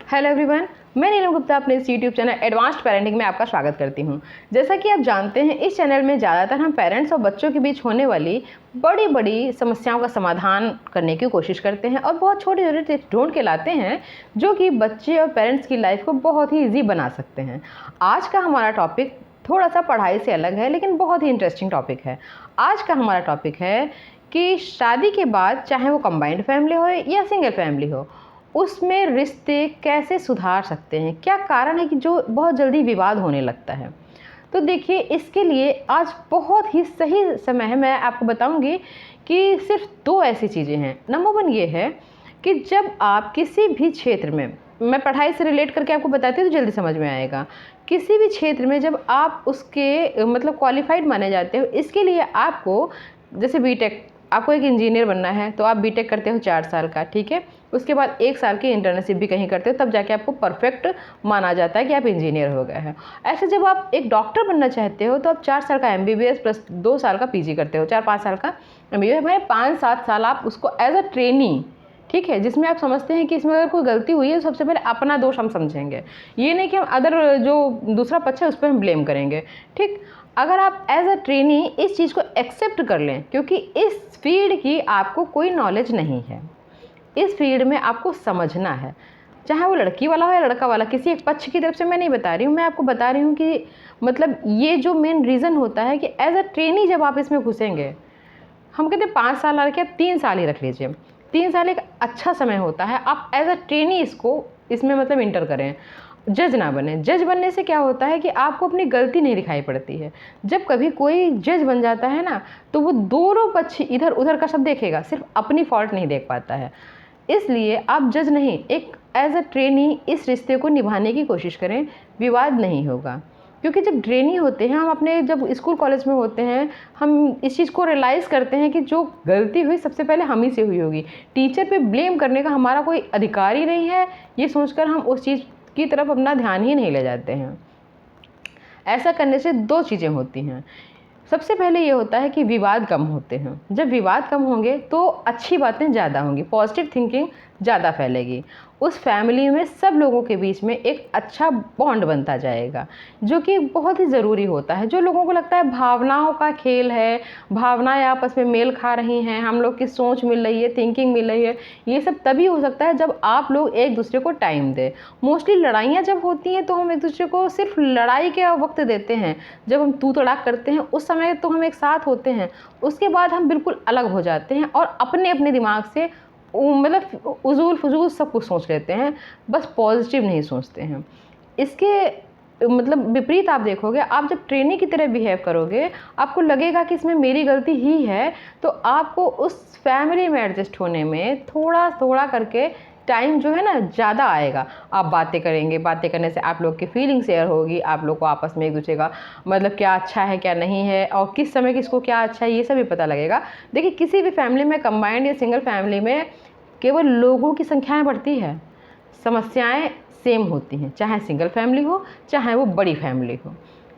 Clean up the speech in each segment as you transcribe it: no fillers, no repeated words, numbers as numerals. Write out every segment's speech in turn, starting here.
Hello everyone, मैं नीलम गुप्ता अपने इस यूट्यूब चैनल एडवांस्ड पेरेंटिंग में आपका स्वागत करती हूं। जैसा कि आप जानते हैं, इस चैनल में ज़्यादातर हम पेरेंट्स और बच्चों के बीच होने वाली बड़ी बड़ी समस्याओं का समाधान करने की कोशिश करते हैं और बहुत छोटे छोटे टिप्स ढूंढ के लाते हैं जो कि बच्चे और पेरेंट्स की लाइफ को बहुत ही ईजी बना सकते हैं। आज का हमारा टॉपिक थोड़ा सा पढ़ाई से अलग है, लेकिन बहुत ही इंटरेस्टिंग टॉपिक है। आज का हमारा टॉपिक है कि शादी के बाद, चाहे वो कंबाइंड फैमिली हो या सिंगल फैमिली हो, उसमें रिश्ते कैसे सुधार सकते हैं। क्या कारण है कि जो बहुत जल्दी विवाद होने लगता है। तो देखिए, इसके लिए आज बहुत ही सही समय है। मैं आपको बताऊंगी कि सिर्फ दो ऐसी चीज़ें हैं। नंबर 1 ये है कि जब आप किसी भी क्षेत्र में, मैं पढ़ाई से रिलेट करके आपको बताती हूँ तो जल्दी समझ में आएगा। किसी भी क्षेत्र में जब आप उसके मतलब क्वालिफाइड माने जाते हो, इसके लिए आपको, जैसे बीटेक, आपको एक इंजीनियर बनना है तो आप बीटेक करते हो 4 साल का, ठीक है। उसके बाद 1 साल की इंटर्नशिप भी कहीं करते हो, तब जाके आपको परफेक्ट माना जाता है कि आप इंजीनियर हो गए हैं। ऐसे जब आप एक डॉक्टर बनना चाहते हो तो आप 4 साल का एमबीबीएस प्लस 2 साल का पीजी करते हो, 4-5 साल का एमबीबीएस, भाई 5-7 साल आप उसको एज अ ट्रेनी, ठीक है, जिसमें आप समझते हैं कि इसमें अगर कोई गलती हुई है तो सबसे पहले अपना दोष हम समझेंगे। ये नहीं कि हम अदर जो दूसरा पक्ष है उस पर हम ब्लेम करेंगे, ठीक। अगर आप एज अ ट्रेनी इस चीज़ को एक्सेप्ट कर लें, क्योंकि इस फील्ड की आपको कोई नॉलेज नहीं है, इस फील्ड में आपको समझना है, चाहे वो लड़की वाला हो या लड़का वाला, किसी एक पक्ष की तरफ से मैं नहीं बता रही हूँ, मैं आपको बता रही हूँ कि मतलब ये जो मेन रीज़न होता है कि एज अ ट्रेनी जब आप इसमें घुसेंगे, हम कहते हैं 5 साल लड़के, आप 3 साल ही रख लीजिए, 3 साल एक अच्छा समय होता है। आप एज अ ट्रेनी इसको इसमें मतलब इंटर करें, जज ना बने। जज बनने से क्या होता है कि आपको अपनी गलती नहीं दिखाई पड़ती है। जब कभी कोई जज बन जाता है ना, तो वो दोनों पक्ष इधर उधर का सब देखेगा, सिर्फ अपनी फॉल्ट नहीं देख पाता है। इसलिए आप जज नहीं, एक एज अ ट्रेनी इस रिश्ते को निभाने की कोशिश करें, विवाद नहीं होगा। क्योंकि जब ट्रेनी होते हैं हम, अपने जब स्कूल कॉलेज में होते हैं, हम इस चीज़ को रियलाइज़ करते हैं कि जो गलती हुई सबसे पहले हम ही से हुई होगी। टीचर पे ब्लेम करने का हमारा कोई अधिकार ही नहीं है, ये सोचकर हम उस चीज़ की तरफ अपना ध्यान ही नहीं ले जाते हैं। ऐसा करने से 2 चीज़ें होती हैं। सबसे पहले ये होता है कि विवाद कम होते हैं। जब विवाद कम होंगे तो अच्छी बातें ज़्यादा होंगी, पॉजिटिव थिंकिंग ज़्यादा फैलेगी। उस फैमिली में सब लोगों के बीच में एक अच्छा बॉन्ड बनता जाएगा, जो कि बहुत ही ज़रूरी होता है। जो लोगों को लगता है भावनाओं का खेल है, भावनाएं आपस में मेल खा रही हैं, हम लोग की सोच मिल रही है, थिंकिंग मिल रही है, ये सब तभी हो सकता है जब आप लोग एक दूसरे को टाइम दें। मोस्टली लड़ाइयाँ जब होती हैं तो हम एक दूसरे को सिर्फ लड़ाई के वक्त देते हैं, जब हम तू तड़ाक करते हैं उस समय तो हम एक साथ होते हैं, उसके बाद हम बिल्कुल अलग हो जाते हैं और अपने अपने दिमाग से मतलब उजूल फजूल सब कुछ सोच लेते हैं, बस पॉजिटिव नहीं सोचते हैं। इसके मतलब विपरीत आप देखोगे, आप जब ट्रेनी की तरह बिहेव करोगे, आपको लगेगा कि इसमें मेरी गलती ही है, तो आपको उस फैमिली में एडजस्ट होने में थोड़ा थोड़ा करके टाइम जो है ना ज़्यादा आएगा। आप बातें करेंगे, बातें करने से आप लोग की फीलिंग शेयर होगी, आप लोग को आपस में एक दूसरे का मतलब क्या अच्छा है क्या नहीं है और किस समय किसको क्या अच्छा है ये सब भी पता लगेगा। देखिए, किसी भी फैमिली में, कंबाइंड या सिंगल फैमिली में, केवल लोगों की संख्याएं बढ़ती है, समस्याएं सेम होती हैं, चाहे सिंगल फैमिली हो चाहे वो बड़ी फैमिली हो।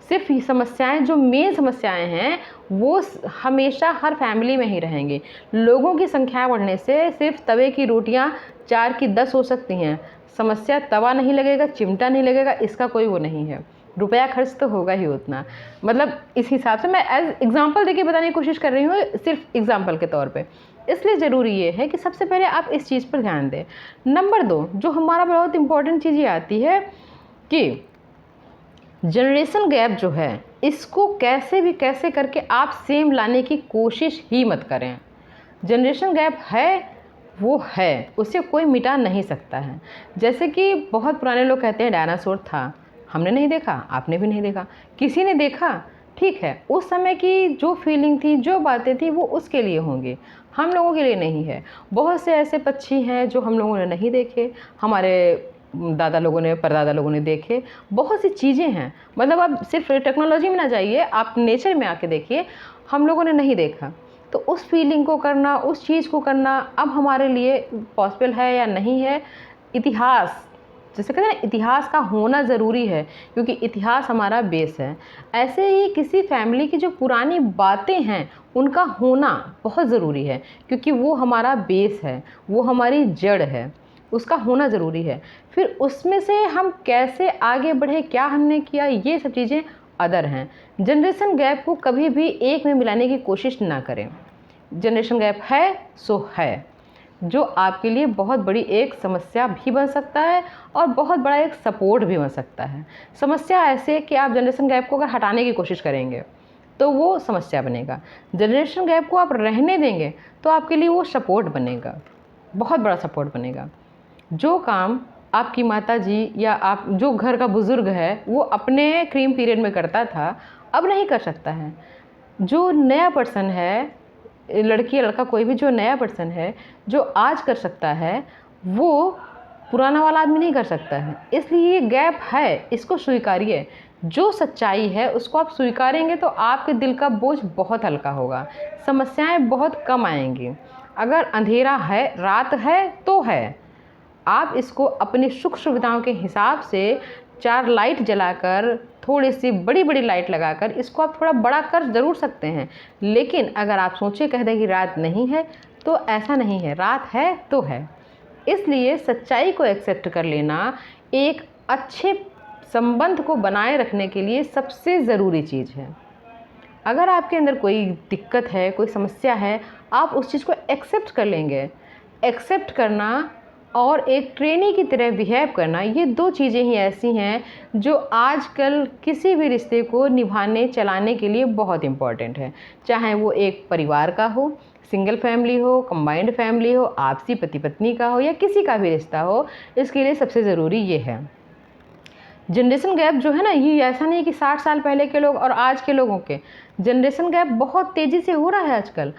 सिर्फ ये समस्याएं, जो मेन समस्याएं हैं, वो हमेशा हर फैमिली में ही रहेंगी। लोगों की संख्या बढ़ने से सिर्फ तवे की रोटियां 4 की 10 हो सकती हैं, समस्या तवा नहीं लगेगा, चिमटा नहीं लगेगा, इसका कोई वो नहीं है। रुपया खर्च तो होगा ही उतना। मतलब इस हिसाब से मैं एज एग्जाम्पल देके बताने की कोशिश कर रही हूँ, सिर्फ एग्जाम्पल के तौर पे। इसलिए ज़रूरी ये है कि सबसे पहले आप इस चीज़ पर ध्यान दें। नंबर 2, जो हमारा बहुत इंपॉर्टेंट चीज़ ये आती है कि जनरेशन गैप जो है, इसको कैसे करके आप सेम लाने की कोशिश ही मत करें। जनरेशन गैप है वो है, उसे कोई मिटा नहीं सकता है। जैसे कि बहुत पुराने लोग कहते हैं डायनासोर था, हमने नहीं देखा, आपने भी नहीं देखा, किसी ने देखा, ठीक है। उस समय की जो फीलिंग थी, जो बातें थी, वो उसके लिए होंगी, हम लोगों के लिए नहीं है। बहुत से ऐसे पक्षी हैं जो हम लोगों ने नहीं देखे, हमारे दादा लोगों ने, परदादा लोगों ने देखे। बहुत सी चीज़ें हैं, मतलब आप सिर्फ टेक्नोलॉजी में ना जाइए, आप नेचर में आके देखिए, हम लोगों ने नहीं देखा। तो उस फीलिंग को करना, उस चीज़ को करना अब हमारे लिए पॉसिबल है या नहीं है, इतिहास, जैसे कहते हैं ना, इतिहास का होना ज़रूरी है, क्योंकि इतिहास हमारा बेस है। ऐसे ही किसी फैमिली की जो पुरानी बातें हैं उनका होना बहुत ज़रूरी है, क्योंकि वो हमारा बेस है, वो हमारी जड़ है। उसका होना ज़रूरी है। फिर उसमें से हम कैसे आगे बढ़े, क्या हमने किया, ये सब चीज़ें अदर हैं। जनरेशन गैप को कभी भी एक में मिलाने की कोशिश ना करें। जनरेशन गैप है सो है, जो आपके लिए बहुत बड़ी एक समस्या भी बन सकता है और बहुत बड़ा एक सपोर्ट भी बन सकता है। समस्या ऐसे कि आप जनरेशन गैप को अगर हटाने की कोशिश करेंगे तो वो समस्या बनेगा। जनरेशन गैप को आप रहने देंगे तो आपके लिए वो सपोर्ट बनेगा, बहुत बड़ा सपोर्ट बनेगा। जो काम आपकी माताजी या आप जो घर का बुज़ुर्ग है वो अपने क्रीम पीरियड में करता था, अब नहीं कर सकता है। जो नया पर्सन है, लड़की या लड़का कोई भी जो नया पर्सन है, जो आज कर सकता है, वो पुराना वाला आदमी नहीं कर सकता है। इसलिए ये गैप है, इसको स्वीकारिए। जो सच्चाई है उसको आप स्वीकारेंगे तो आपके दिल का बोझ बहुत हल्का होगा, समस्याएं बहुत कम आएंगी। अगर अंधेरा है, रात है तो है, आप इसको अपनी सुख सुविधाओं के हिसाब से 4 लाइट जलाकर, थोड़ी सी बड़ी बड़ी लाइट लगाकर इसको आप थोड़ा बड़ा कर ज़रूर सकते हैं। लेकिन अगर आप सोचे कह दें कि रात नहीं है, तो ऐसा नहीं है, रात है तो है। इसलिए सच्चाई को एक्सेप्ट कर लेना एक अच्छे संबंध को बनाए रखने के लिए सबसे ज़रूरी चीज़ है। अगर आपके अंदर कोई दिक्कत है, कोई समस्या है, आप उस चीज़ को एक्सेप्ट कर लेंगे। एक्सेप्ट करना और एक ट्रेनी की तरह बिहेव करना, ये 2 चीज़ें ही ऐसी हैं जो आजकल किसी भी रिश्ते को निभाने चलाने के लिए बहुत इम्पॉर्टेंट है। चाहे वो एक परिवार का हो, सिंगल फैमिली हो, कंबाइंड फैमिली हो, आपसी पति पत्नी का हो या किसी का भी रिश्ता हो, इसके लिए सबसे ज़रूरी ये है। जनरेशन गैप जो है ना, ये ऐसा नहीं कि 60 साल पहले के लोग और आज के लोगों के, जनरेशन गैप बहुत तेज़ी से हो रहा है आजकल।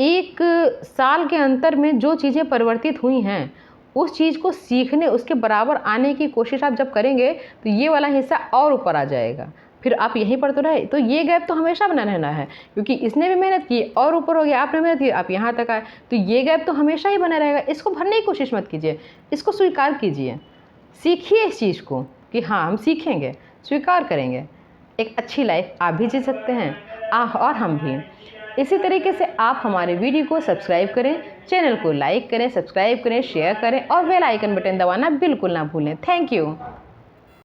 1 साल के अंतर में जो चीज़ें परिवर्तित हुई हैं, उस चीज़ को सीखने, उसके बराबर आने की कोशिश आप जब करेंगे तो ये वाला हिस्सा और ऊपर आ जाएगा। फिर आप यहीं पर तो रहे, तो ये गैप तो हमेशा बना रहना है, क्योंकि इसने भी मेहनत की और ऊपर हो गया, आपने मेहनत की, आप यहाँ तक आए, तो ये गैप तो हमेशा ही बना रहेगा। इसको भरने की कोशिश मत कीजिए, इसको स्वीकार कीजिए। सीखिए इस चीज़ को कि हाँ, हम सीखेंगे, स्वीकार करेंगे। एक अच्छी लाइफ आप भी जी सकते हैं और हम भी। इसी तरीके से आप हमारे वीडियो को सब्सक्राइब करें, चैनल को लाइक करें, सब्सक्राइब करें, शेयर करें और बेल आइकन बटन दबाना बिल्कुल ना भूलें। Thank you.